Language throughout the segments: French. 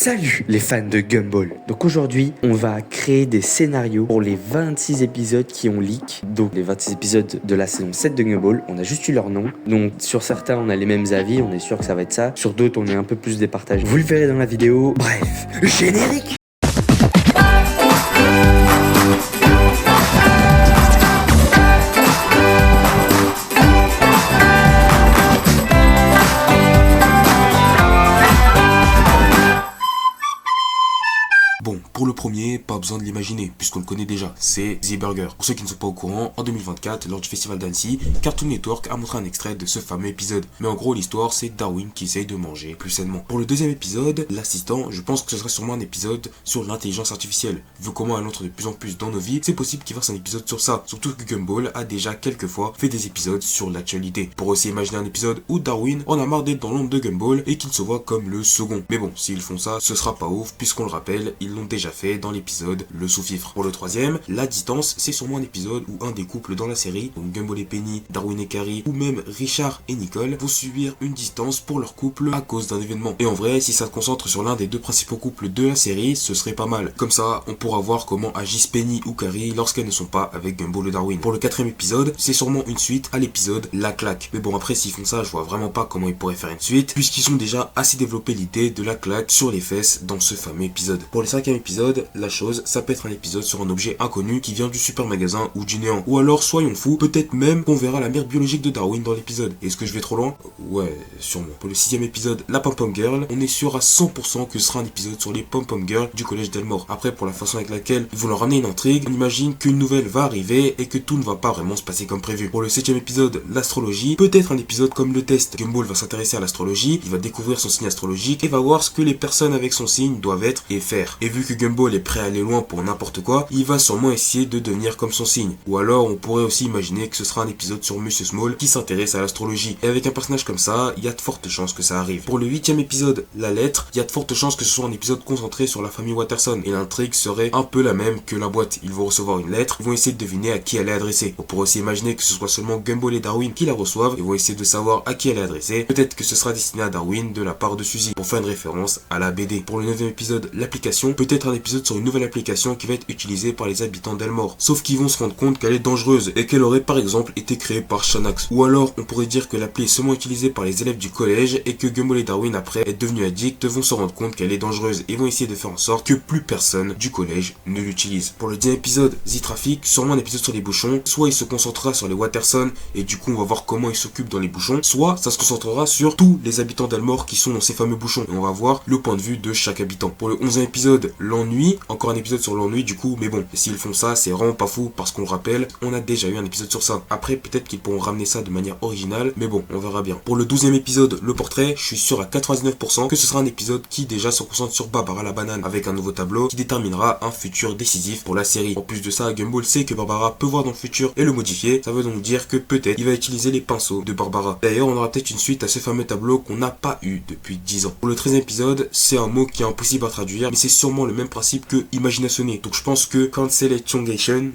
Salut les fans de Gumball. Donc aujourd'hui, on va créer des scénarios pour les 26 épisodes qui ont leak. Donc les 26 épisodes de la saison 7 de Gumball, on a juste eu leur nom. Donc sur certains, on a les mêmes avis, on est sûr que ça va être ça. Sur d'autres, on est un peu plus départagé. Vous le verrez dans la vidéo. Bref, générique. Bon, pour le premier, pas besoin de l'imaginer, puisqu'on le connaît déjà, c'est The Burger. Pour ceux qui ne sont pas au courant, en 2024, lors du festival d'Annecy, Cartoon Network a montré un extrait de ce fameux épisode. Mais en gros, l'histoire, c'est Darwin qui essaye de manger plus sainement. Pour le deuxième épisode, l'assistant, je pense que ce sera sûrement un épisode sur l'intelligence artificielle. Vu comment elle entre de plus en plus dans nos vies, c'est possible qu'il fasse un épisode sur ça. Surtout que Gumball a déjà quelques fois fait des épisodes sur l'actualité. Pour aussi imaginer un épisode où Darwin en a marre d'être dans l'ombre de Gumball et qu'il se voit comme le second. Mais bon, s'ils font ça, ce sera pas ouf, puisqu'on le rappelle, ils l'ont déjà fait dans l'épisode Le Sous-Fifre. Pour le troisième, La Distance, c'est sûrement un épisode où un des couples dans la série, donc Gumball et Penny, Darwin et Carrie, ou même Richard et Nicole, vont subir une distance pour leur couple à cause d'un événement. Et en vrai, si ça se concentre sur l'un des deux principaux couples de la série, ce serait pas mal. Comme ça, on pourra voir comment agissent Penny ou Carrie lorsqu'elles ne sont pas avec Gumball et Darwin. Pour le quatrième épisode, c'est sûrement une suite à l'épisode La Claque. Mais bon, après, s'ils font ça, je vois vraiment pas comment ils pourraient faire une suite, puisqu'ils ont déjà assez développé l'idée de la claque sur les fesses dans ce fameux épisode. Pour le cinquième épisode, la chose, ça peut être un épisode sur un objet inconnu qui vient du super magasin ou du néant. Ou alors, soyons fous, peut-être même qu'on verra la mère biologique de Darwin dans l'épisode. Est-ce que je vais trop loin? Ouais, sûrement. Pour le sixième épisode, La Pom Pom Girl, on est sûr à 100% que ce sera un épisode sur les Pom Pom Girls du collège Delmore. Après, pour la façon avec laquelle ils vont leur ramener une intrigue, on imagine qu'une nouvelle va arriver et que tout ne va pas vraiment se passer comme prévu. Pour le septième épisode, l'astrologie, peut-être un épisode comme le test. Gumball va s'intéresser à l'astrologie, il va découvrir son signe astrologique et va voir ce que les personnes avec son signe doivent être et faire. Et vu que Gumball est prêt à aller loin pour n'importe quoi, il va sûrement essayer de devenir comme son signe. Ou alors on pourrait aussi imaginer que ce sera un épisode sur Monsieur Small qui s'intéresse à l'astrologie. Et avec un personnage comme ça, il y a de fortes chances que ça arrive. Pour le huitième épisode, La Lettre, il y a de fortes chances que ce soit un épisode concentré sur la famille Watterson. Et l'intrigue serait un peu la même que la boîte. Ils vont recevoir une lettre, ils vont essayer de deviner à qui elle est adressée. On pourrait aussi imaginer que ce soit seulement Gumball et Darwin qui la reçoivent et vont essayer de savoir à qui elle est adressée. Peut-être que ce sera destiné à Darwin de la part de Suzy, pour faire une référence à la BD. Pour le neuvième épisode, l'application, peut-être un épisode sur une nouvelle application qui va être utilisée par les habitants d'Elmore. Sauf qu'ils vont se rendre compte qu'elle est dangereuse et qu'elle aurait par exemple été créée par Shanax. Ou alors on pourrait dire que l'appli est seulement utilisée par les élèves du collège et que Gumball et Darwin, après être devenus addicts, vont se rendre compte qu'elle est dangereuse et vont essayer de faire en sorte que plus personne du collège ne l'utilise. Pour le dixième épisode, The Traffic, sûrement un épisode sur les bouchons. Soit il se concentrera sur les Watterson et du coup on va voir comment ils s'occupent dans les bouchons, soit ça se concentrera sur tous les habitants d'Elmore qui sont dans ces fameux bouchons et on va voir le point de vue de chaque habitant. Pour le 11e épisode, L'Ennui, encore un épisode sur l'ennui du coup, mais bon, s'ils font ça, c'est vraiment pas fou parce qu'on le rappelle, on a déjà eu un épisode sur ça. Après, peut-être qu'ils pourront ramener ça de manière originale, mais bon, on verra bien. Pour le 12e épisode, Le Portrait, je suis sûr à 99% que ce sera un épisode qui déjà se concentre sur Barbara la banane, avec un nouveau tableau qui déterminera un futur décisif pour la série. En plus de ça, Gumball sait que Barbara peut voir dans le futur et le modifier, ça veut donc dire que peut-être il va utiliser les pinceaux de Barbara. D'ailleurs, on aura peut-être une suite à ce fameux tableau qu'on n'a pas eu depuis 10 ans. Pour le 13e épisode, c'est un mot qui est impossible à traduire, mais c'est sûrement le même principe que imaginationner. Donc je pense que cancellation,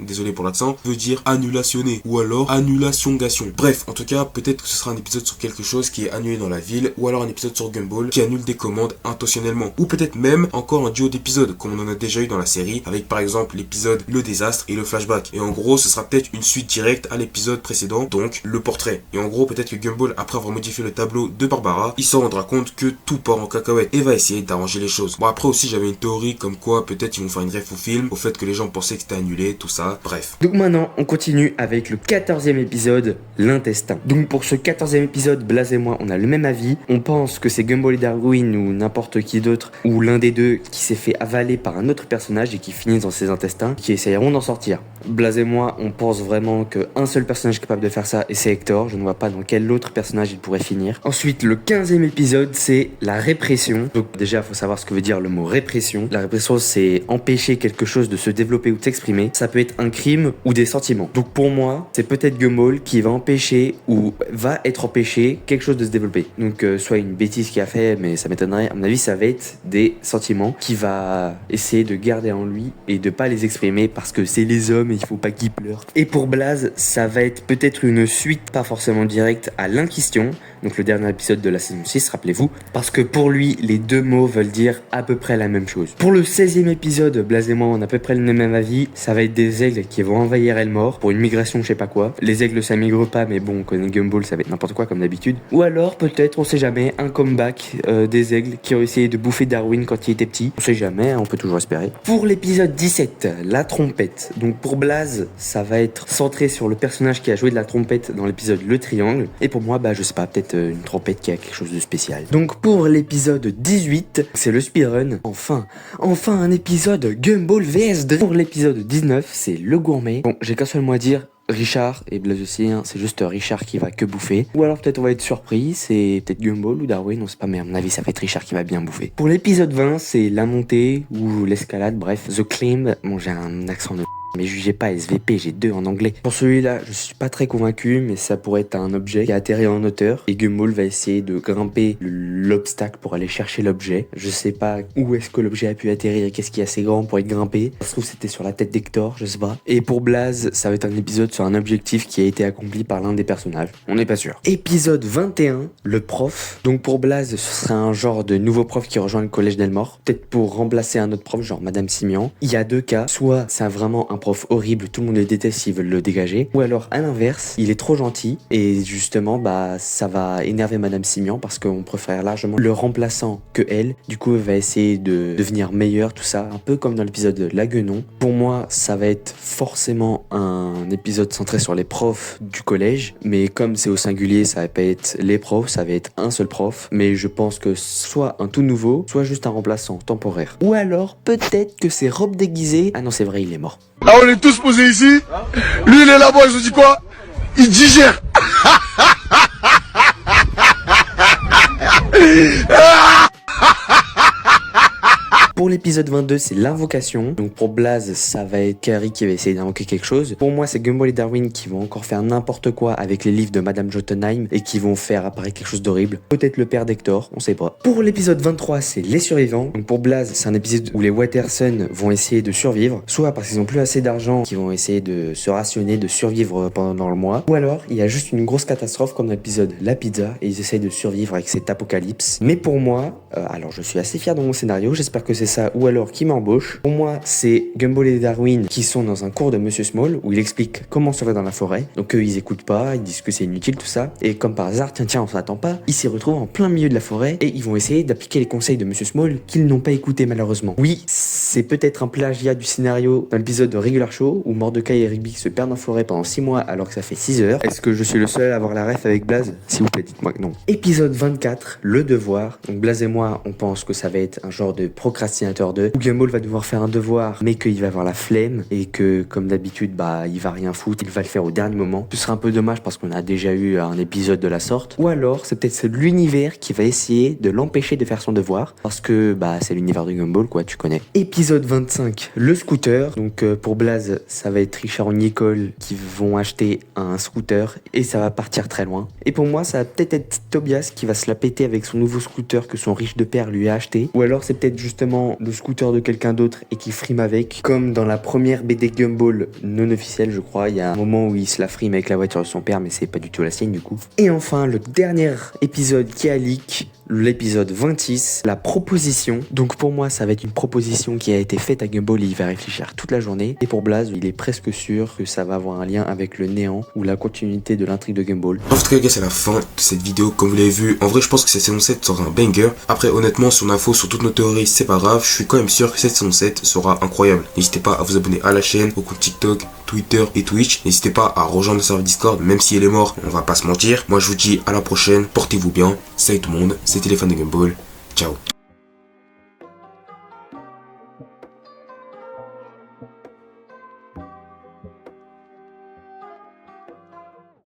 désolé pour l'accent, veut dire annulationner ou alors annulationgation. Bref, en tout cas, peut-être que ce sera un épisode sur quelque chose qui est annulé dans la ville ou alors un épisode sur Gumball qui annule des commandes intentionnellement. Ou peut-être même encore un duo d'épisodes comme on en a déjà eu dans la série avec par exemple l'épisode Le Désastre et le Flashback. Et en gros, ce sera peut-être une suite directe à l'épisode précédent, donc Le Portrait. Et en gros, peut-être que Gumball, après avoir modifié le tableau de Barbara, il se rendra compte que tout part en cacahuète et va essayer d'arranger les choses. Bon, après aussi, j'avais une théorie comme quoi peut-être ils vont faire une ref au film, au fait que les gens pensaient que c'était annulé, tout ça, bref. Donc maintenant, on continue avec le 14e épisode, L'Intestin. Donc pour ce 14e épisode, Blaze et moi, on a le même avis. On pense que c'est Gumball et Darwin ou n'importe qui d'autre, ou l'un des deux qui s'est fait avaler par un autre personnage et qui finit dans ses intestins, qui essayeront d'en sortir. Blaze et moi, on pense vraiment qu'un seul personnage capable de faire ça, et c'est Hector. Je ne vois pas dans quel autre personnage il pourrait finir. Ensuite, le 15e épisode, c'est la répression. Donc déjà, il faut savoir ce que veut dire le mot répression. La la répression c'est empêcher quelque chose de se développer ou de s'exprimer, ça peut être un crime ou des sentiments. Donc pour moi, c'est peut-être Gumball qui va empêcher ou va être empêché quelque chose de se développer. Donc soit une bêtise qu'il a fait, mais ça m'étonnerait. À mon avis, ça va être des sentiments qu'il va essayer de garder en lui et de pas les exprimer parce que c'est les hommes et il faut pas qu'ils pleurent. Et pour Blaze, ça va être peut-être une suite, pas forcément directe, à l'Inquisition. Donc le dernier épisode de la saison 6, rappelez-vous. Parce que pour lui, les deux mots veulent dire à peu près la même chose. Pour le 16e épisode, Blaze et moi, on a à peu près le même avis. Ça va être des aigles qui vont envahir Elmore pour une migration, je sais pas quoi. Les aigles, ça migre pas, mais bon, on connaît Gumball, ça va être n'importe quoi comme d'habitude. Ou alors, peut-être, on sait jamais, un comeback des aigles qui ont essayé de bouffer Darwin quand il était petit. On sait jamais, on peut toujours espérer. Pour l'épisode 17, la trompette. Donc pour Blaze, ça va être centré sur le personnage qui a joué de la trompette dans l'épisode Le Triangle. Et pour moi, je sais pas, peut-être une trompette qui a quelque chose de spécial. Donc pour l'épisode 18, c'est le speedrun. Enfin un épisode Gumball vs. Pour l'épisode 19, c'est le gourmet. Bon, j'ai qu'un seul mot à dire. Richard et Blaze aussi, hein, c'est juste Richard qui va que bouffer. Ou alors peut-être on va être surpris, c'est peut-être Gumball ou Darwin, on sait pas, mais à mon avis ça va être Richard qui va bien bouffer. Pour l'épisode 20, c'est la montée ou l'escalade, bref, The Climb. Bon, j'ai un accent de mais jugez pas SVP, j'ai 2 en anglais. Pour celui-là, je suis pas très convaincu, mais ça pourrait être un objet qui atterrit en hauteur. Et Gumball va essayer de grimper l'obstacle pour aller chercher l'objet. Je sais pas où est-ce que l'objet a pu atterrir et qu'est-ce qui est assez grand pour être grimpé. Ça se trouve c'était sur la tête d'Hector, je sais pas. Et pour Blaze, ça va être un épisode sur un objectif qui a été accompli par l'un des personnages. On n'est pas sûr. Épisode 21, le prof. Donc pour Blaze, ce serait un genre de nouveau prof qui rejoint le collège d'Elmore. Peut-être pour remplacer un autre prof, genre Madame Simian. Il y a 2 cas. Soit c'est vraiment un prof horrible, tout le monde le déteste, ils veulent le dégager. Ou alors à l'inverse, il est trop gentil et justement ça va énerver Madame Simian parce qu'on préfère largement le remplaçant que elle. Du coup elle va essayer de devenir meilleure, tout ça, un peu comme dans l'épisode de La Guenon. Pour moi ça va être forcément un épisode centré sur les profs du collège, mais comme c'est au singulier, ça va pas être les profs, ça va être un seul prof. Mais je pense que soit un tout nouveau, soit juste un remplaçant temporaire. Ou alors peut-être que c'est Rob déguisé. Ah non c'est vrai, il est mort. Là on est tous posés ici, lui il est là-bas, je vous dis quoi? Il digère. Pour l'épisode 22, c'est l'invocation. Donc pour Blaze, ça va être Carrie qui va essayer d'invoquer quelque chose. Pour moi, c'est Gumball et Darwin qui vont encore faire n'importe quoi avec les livres de Madame Jotunheim et qui vont faire apparaître quelque chose d'horrible. Peut-être le père d'Hector, on sait pas. Pour l'épisode 23, c'est les survivants. Donc pour Blaze, c'est un épisode où les Watterson vont essayer de survivre, soit parce qu'ils ont plus assez d'argent, qu'ils vont essayer de se rationner, de survivre pendant le mois, ou alors il y a juste une grosse catastrophe comme l'épisode La Pizza et ils essayent de survivre avec cet apocalypse. Mais pour moi, alors je suis assez fier de mon scénario, j'espère que c'est ça, ou alors qui m'embauche. Pour moi, c'est Gumball et Darwin qui sont dans un cours de Monsieur Small où il explique comment survivre dans la forêt. Donc eux, ils écoutent pas, ils disent que c'est inutile tout ça. Et comme par hasard, tiens, on s'attend pas, ils s'y retrouvent en plein milieu de la forêt et ils vont essayer d'appliquer les conseils de Monsieur Small qu'ils n'ont pas écouté malheureusement. Oui, c'est peut-être un plagiat du scénario d'un épisode de Regular Show où Mordecai et Rigby se perdent en forêt pendant 6 mois alors que ça fait 6 heures. Est-ce que je suis le seul à avoir la ref avec Blaze? S'il vous plaît, dites-moi que non. Épisode 24, le devoir. Donc Blaze et moi, on pense que ça va être un genre de procrastinateur 2 où Gumball va devoir faire un devoir mais qu'il va avoir la flemme et que comme d'habitude il va rien foutre, il va le faire au dernier moment. Ce serait un peu dommage parce qu'on a déjà eu un épisode de la sorte. Ou alors c'est peut-être l'univers qui va essayer de l'empêcher de faire son devoir parce que c'est l'univers de Gumball quoi, tu connais. Épisode 25, le scooter. Donc pour Blaze, ça va être Richard et Nicole qui vont acheter un scooter et ça va partir très loin. Et pour moi, ça va peut-être être Tobias qui va se la péter avec son nouveau scooter que son riche de père lui a acheté. Ou alors c'est peut-être justement le scooter de quelqu'un d'autre et qui frime avec. Comme dans la première BD Gumball non officielle, je crois, il y a un moment où il se la frime avec la voiture de son père, mais c'est pas du tout la sienne du coup. Et enfin, le dernier épisode qui a leak, l'épisode 26, la proposition. Donc pour moi, ça va être une proposition qui a été faite à Gumball et il va réfléchir toute la journée. Et pour Blaze, il est presque sûr que ça va avoir un lien avec le néant ou la continuité de l'intrigue de Gumball. En tout cas, gars, c'est la fin de cette vidéo. Comme vous l'avez vu, en vrai, je pense que cette saison 7 sera un banger. Après, honnêtement, sur l'info, sur toutes nos théories, c'est pas grave. Je suis quand même sûr que cette saison 7 sera incroyable. N'hésitez pas à vous abonner à la chaîne, au compte TikTok, Twitter et Twitch. N'hésitez pas à rejoindre le serveur Discord, même si elle est morte, on va pas se mentir. Moi, je vous dis à la prochaine. Portez-vous bien. Salut tout le monde. C'était les fans de Gumball. Ciao.